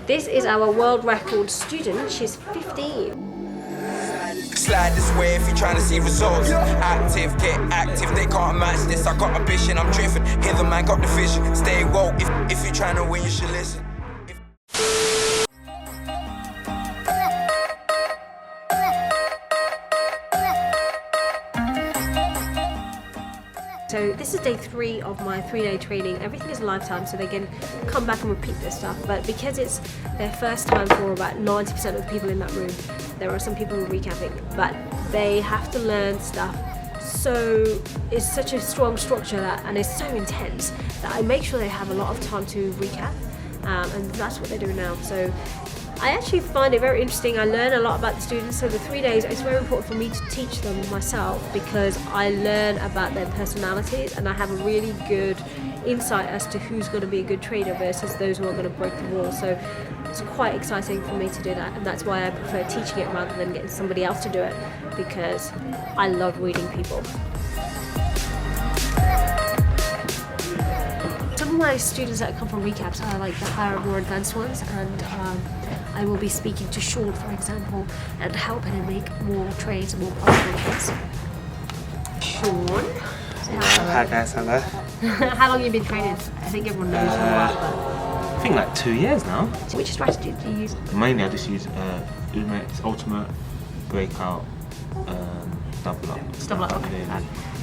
This is our world record student. She's 15. Slide this way if you're trying to see results. Active, get active, they can't match this. I got ambition, I'm driven. Hither, man, got the vision. Stay woke, if you're trying to win, you should listen. So this is day 3 of my 3-day training. Everything is lifetime, so they can come back and repeat this stuff. But because it's their first time for about 90% of the people in that room, there are some people who are recapping, but they have to learn stuff. So it's such a strong structure and it's so intense that I make sure they have a lot of time to recap, and that's what they're doing now. So I actually find it very interesting. I learn a lot about the students. So the 3 days, it's very important for me to teach them myself because I learn about their personalities and I have a really good insight as to who's going to be a good trader versus those who are going to break the wall. So it's quite exciting for me to do that, and that's why I prefer teaching it rather than getting somebody else to do it, because I love reading people. Some of my students that come from recaps are like the higher, more advanced ones, and I will be speaking to Sean, for example, and helping him make more trades, more profitable trades. Sean? Hi guys, hello. How long have you been training? I think everyone knows who you are, but... I think like 2 years now. So which strategy do you use? Mainly I just use ultimate, breakout, double up. Double up, okay.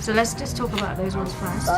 So let's just talk about those ones first.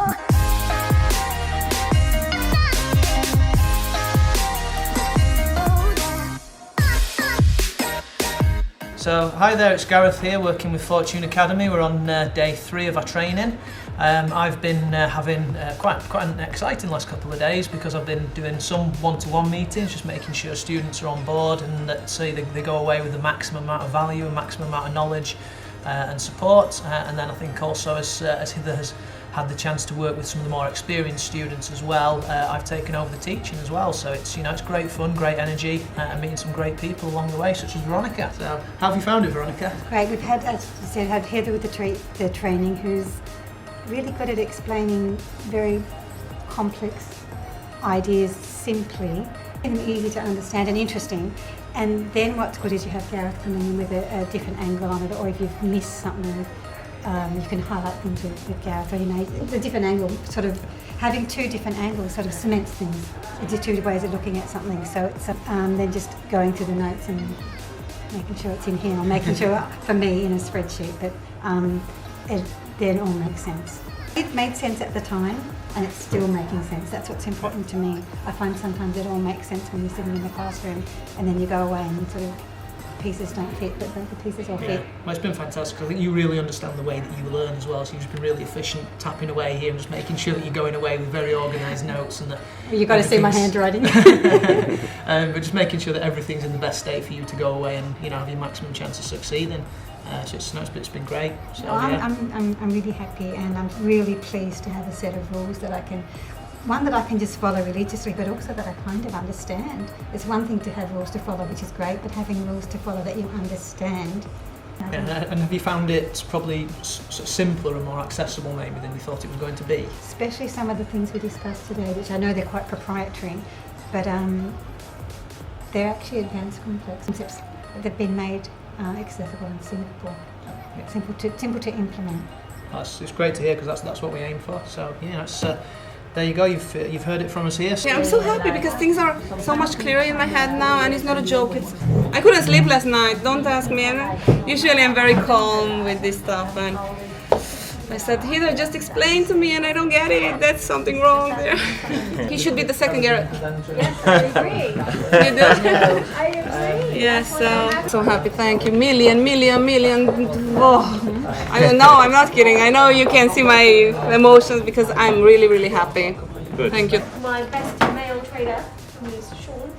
So hi there, it's Gareth here working with Fortune Academy. We're on day 3 of our training. I've been having quite an exciting last couple of days because I've been doing some one-to-one meetings, just making sure students are on board and that they go away with the maximum amount of value and maximum amount of knowledge and support. And then I think also as Hither has had the chance to work with some of the more experienced students as well, I've taken over the teaching as well. So it's it's great fun, great energy, and meeting some great people along the way, such as Veronica. So how have you found it, Veronica? Great. We've had, as you said, had Heather with the training, who's really good at explaining very complex ideas simply, and easy to understand and interesting. And then what's good is you have Gareth coming in with a different angle on it, or if you've missed something, you can highlight things with Gareth, or the different angle, sort of having 2 different angles sort of cements things. It's 2 ways of looking at something, so it's then just going through the notes and making sure it's in here, or making sure, for me, in a spreadsheet, that it then all makes sense. It made sense at the time, and it's still making sense. That's what's important to me. I find sometimes it all makes sense when you're sitting in the classroom, and then you go away and sort of pieces don't fit, but the pieces all fit. Well, it's been fantastic. I think you really understand the way that you learn as well, so you've just been really efficient tapping away here and just making sure that you're going away with very organised notes and that You've got to see my handwriting. but just making sure that everything's in the best state for you to go away and have your maximum chance of succeeding. So it's been great. So, well, yeah. I'm really happy, and I'm really pleased to have a set of rules that I can just follow religiously, but also that I kind of understand. It's one thing to have rules to follow, which is great, but having rules to follow that you understand. And have you found it probably simpler and more accessible maybe than you thought it was going to be? Especially some of the things we discussed today, which I know they're quite proprietary, but they're actually advanced complex concepts that have been made accessible and simple to implement. It's great to hear, because that's what we aim for. So it's there you go. You've heard it from us here. Yeah, I'm so happy because things are so much clearer in my head now, and it's not a joke. I couldn't sleep last night. Don't ask me. And usually I'm very calm with this stuff, and I said, Hither, just explain to me, and I don't get it. That's something wrong there. He should be the second Gareth. Yes, I agree. You do? I agree. Yes, so happy. Thank you. Million. Oh, I don't know. I'm not kidding. I know you can see my emotions because I'm really, really happy. Good. Thank you. My best male trader is Sean.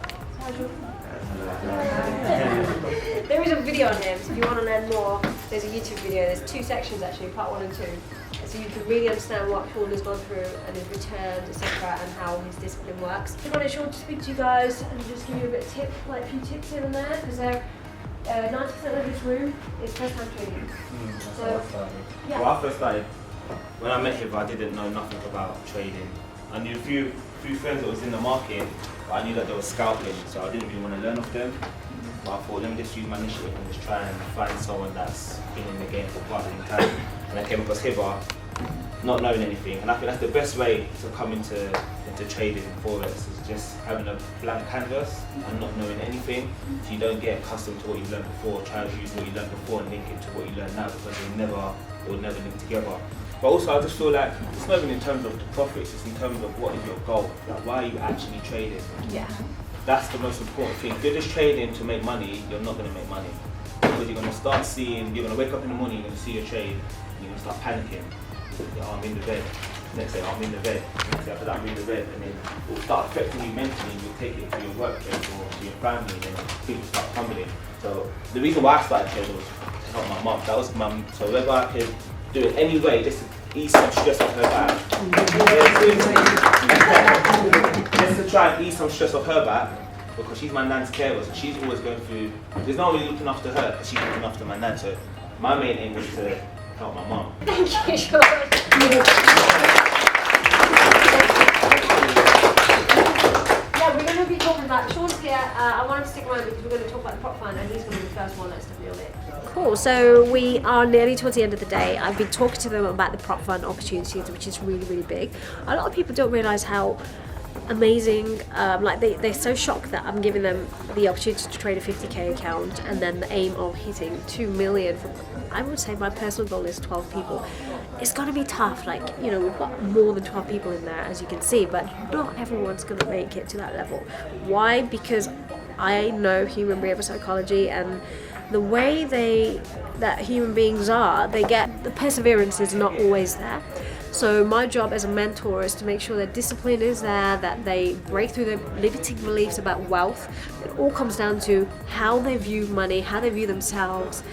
There is a video on him, so if you want to learn more, there's a YouTube video. There's 2 sections actually, part 1 and 2. So you can really understand what Sean has gone through and his returns, etc., and how his discipline works. I wanted Sean to speak to you guys and just give you a bit of tip, like a few tips here and there, because 90% of this room is first time trading. So, yeah. Well, I first started, when I met him, I didn't know nothing about trading. I knew a few few friends that was in the market, but I knew that they were scalping, so I didn't really want to learn off them. But I thought, let me just use my initiative and just try and find someone that's been in the game for quite a long time. And I came across Hither, not knowing anything, and I think that's the best way to come into trading Forex, is just having a blank canvas and not knowing anything, so you don't get accustomed to what you've learned before. Try to use what you learned before and link it to what you learn now, because they will never link together. But also I just feel like it's not even in terms of the profits, it's in terms of what is your goal, like why are you actually trading? Yeah. That's the most important thing. If you're just trading to make money, you're not going to make money, because you're going to start seeing, you're going to wake up in the morning, you're going to see your trade, and you're going to start panicking. I'm in the red. Next day, I'm in the red. Next day after that, I'm in the red, and then it will start affecting you mentally. You'll take it to your workplace or to your family, and then things start crumbling. So the reason why I started trading was to help my mum. That was so whether I could do it any way, just to ease some stress off her back. Just to try and ease some stress off her back, because she's my nan's carer, so she's always going through. There's no one really looking after her, because she's looking after my nan. So my main aim was to help my mum. Thank you, Sean. Yeah, we're going to be talking about, Sean's here, I want him to stick around because we're going to talk about the prop fund, and he's going to be the first one that's definitely on it. Cool, so we are nearly towards the end of the day. I've been talking to them about the prop fund opportunities, which is really, really big. A lot of people don't realise how amazing, like they're so shocked that I'm giving them the opportunity to trade a 50k account and then the aim of hitting 2 million from, I would say my personal goal is 12 people. It's going to be tough, like, you know, we've got more than 12 people in there, as you can see, but not everyone's going to make it to that level. Why? Because I know human behavior psychology, and the way that human beings are, they get, the perseverance is not always there. So my job as a mentor is to make sure that discipline is there, that they break through their limiting beliefs about wealth. It all comes down to how they view money, how they view themselves,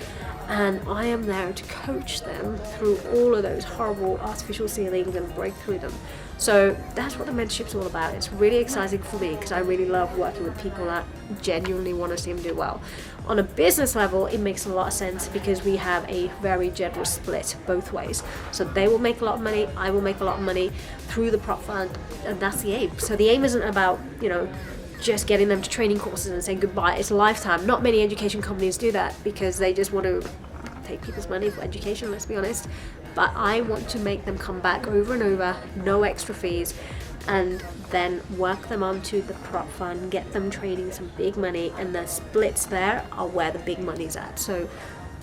and I am there to coach them through all of those horrible artificial ceilings and break through them. So that's what the mentorship's all about. It's really exciting for me because I really love working with people that genuinely want to see them do well. On a business level, it makes a lot of sense because we have a very generous split both ways. So they will make a lot of money, I will make a lot of money through the prop fund, and that's the aim. So the aim isn't about, you know, just getting them to training courses and saying goodbye. It's a lifetime. Not many education companies do that because they just want to take people's money for education, let's be honest. But I want to make them come back over and over, no extra fees, and then work them onto the prop fund, get them trading some big money, and the splits there are where the big money's at. So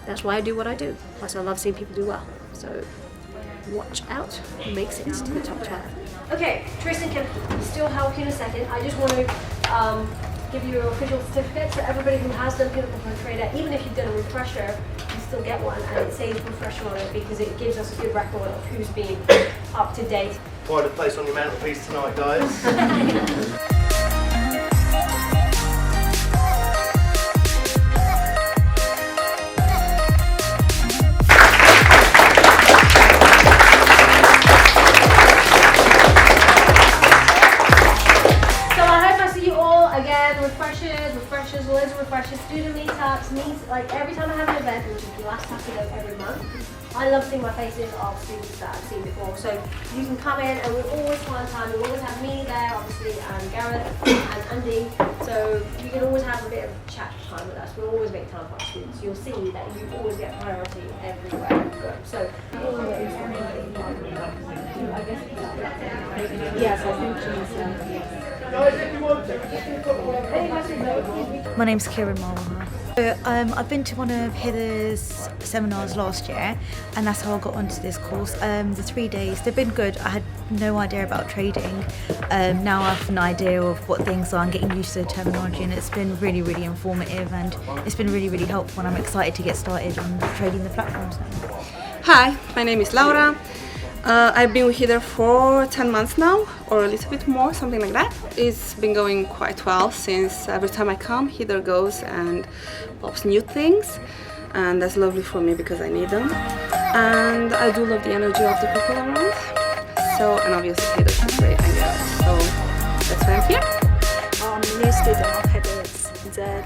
that's why I do what I do. Plus I love seeing people do well. So watch out who makes it to the top 12. Okay, Tristan can still help you in a second. I just want to give you an official certificate. So everybody who has done Pinnacle Pro Trader, even if you've done a refresher, you still get one, and it says refresher on it because it gives us a good record of who's been up to date. Pride of place on your mantelpiece tonight, guys. Refreshers, loads of refreshers, student meetups, like every time I have an event, which is the last Saturday of every month, I love seeing my faces of students that I've seen before. So you can come in, and we always find time. We always have me there, obviously, and Gareth and Andy. So you can always have a bit of chat time with us. We'll always make time for our students. You'll see that you always get priority everywhere you go. So Yes, I think she's. My name's Kieran Marwaha. I've been to one of Hither's seminars last year, and that's how I got onto this course. The 3 days, they've been good. I had no idea about trading. Now I have an idea of what things are and getting used to the terminology, and it's been really, really informative, and it's been really, really helpful, and I'm excited to get started on trading the platforms now. Hi, my name is Laura. I've been with Hither for 10 months now, or a little bit more, something like that. It's been going quite well since every time I come, Hither goes and pops new things, and that's lovely for me because I need them. And I do love the energy of the people around. So, and obviously Hither is great, I guess. So that's why I'm here. I'm a new student of Hither.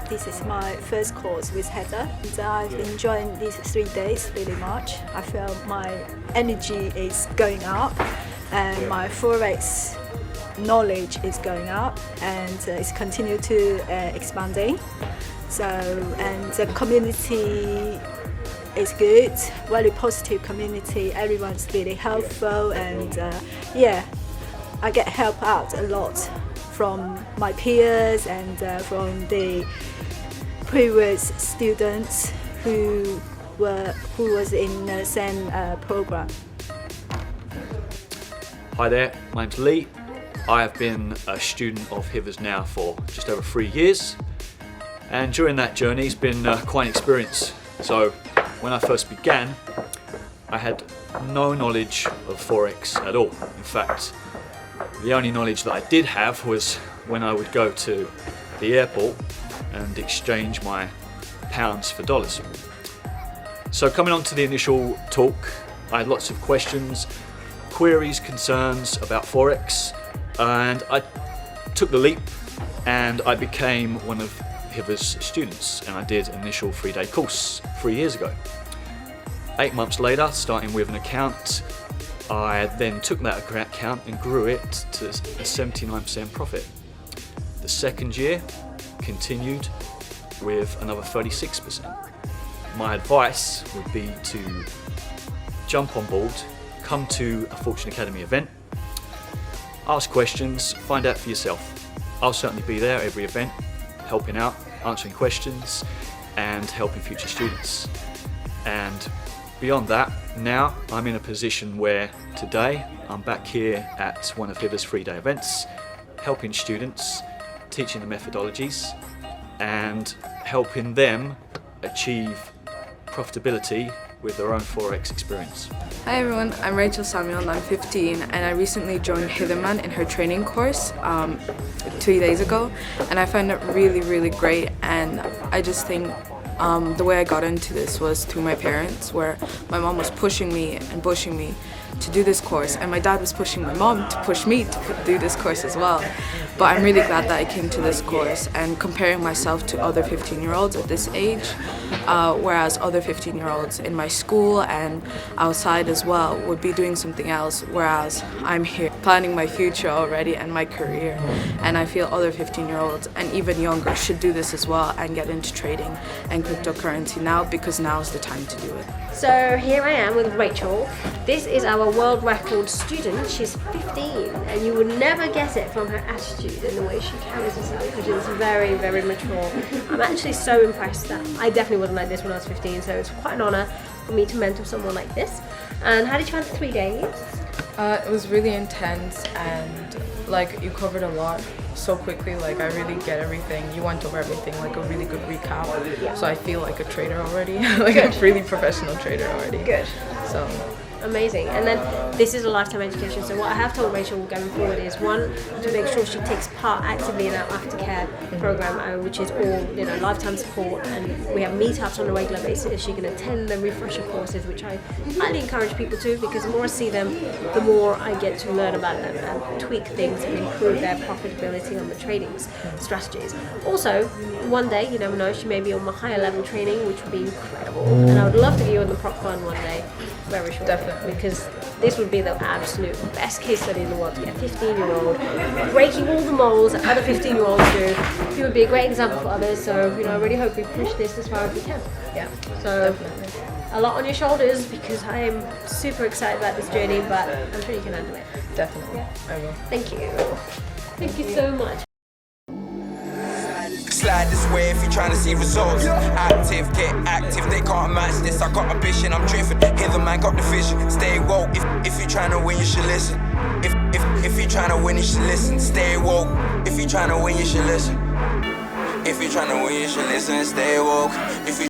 This is my first course with Hither, and I've been enjoying these 3 days really much. I feel my energy is going up, and my Forex knowledge is going up and it's continue to expanding. So, and the community is good, very positive community. Everyone's really helpful, and yeah, I get help out a lot from my peers and from the previous students who was in the same program. Hi there, my name's Lee. I have been a student of Hither's now for just over 3 years, and during that journey it's been quite an experience. So when I first began, I had no knowledge of Forex at all. In fact, the only knowledge that I did have was when I would go to the airport and exchange my pounds for dollars. So coming on to the initial talk, I had lots of questions, queries, concerns about Forex, and I took the leap and I became one of Hither's students, and I did an initial 3-day course 3 years ago. 8 months later, starting with an account, I then took that account and grew it to a 79% profit. The second year continued with another 36%. My advice would be to jump on board, come to a Fortune Academy event, ask questions, find out for yourself. I'll certainly be there every event, helping out, answering questions and helping future students. And beyond that, now I'm in a position where today I'm back here at one of Hither's 3-day events, helping students, teaching the methodologies and helping them achieve profitability with their own Forex experience. Hi everyone, I'm Rachel Samuel and I'm 15, and I recently joined Hither Mann in her training course 2 days ago, and I found it really great. And I just think the way I got into this was through my parents, where my mom was pushing me and pushing me to do this course, and my dad was pushing my mom to push me to do this course as well. But I'm really glad that I came to this course, and comparing myself to other 15-year-olds at this age, whereas other 15-year-olds in my school and outside as well would be doing something else, whereas I'm here planning my future already and my career. And I feel other 15-year-olds and even younger should do this as well and get into trading and cryptocurrency now, because now is the time to do it. So here I am with Rachel. This is our world record student. She's 15, and you would never guess it from her attitude and the way she carries herself, because it's very mature. I'm actually so impressed that I definitely wasn't like this when I was 15, so it's quite an honour for me to mentor someone like this. And how did you find the 3 days? It was really intense, and like you covered a lot so quickly. Like I really get everything. You went over everything, like a really good recap. Yeah. So I feel like a trader already, like a really professional trader already. Good. So amazing. And then this is a lifetime education, so what I have told Rachel going forward is, one, to make sure she takes part actively in our aftercare program, which is all, you know, lifetime support, and we have meetups on a regular basis. She can attend the refresher courses, which I highly encourage people to, because the more I see them, the more I get to learn about them and tweak things and improve their profitability on the trading strategies. Also, one day, you never know, she may be on my higher level training, which would be incredible, and I would love to be on the prop fund one day, very shortly. Definitely. Because this would be the absolute best case study in the world, to get a 15-year-old breaking all the molds that other 15-year-olds do. He would be a great example for others, so, you know, I really hope we push this as far as we can. yeah, So definitely. a lot on your shoulders, because I am super excited about this journey, but I'm sure you can handle it. Definitely, I will. Thank you. Thank you so much. Slide this way if you're trying to see results. Active, get active, they can't match this. I got ambition, I'm driven. Hither man got the vision. Stay woke, if you're trying to win, you should listen. If you're trying to win, you should listen. Stay woke, if you're trying to win, you should listen. If you're trying to win, you should listen. Stay woke. If you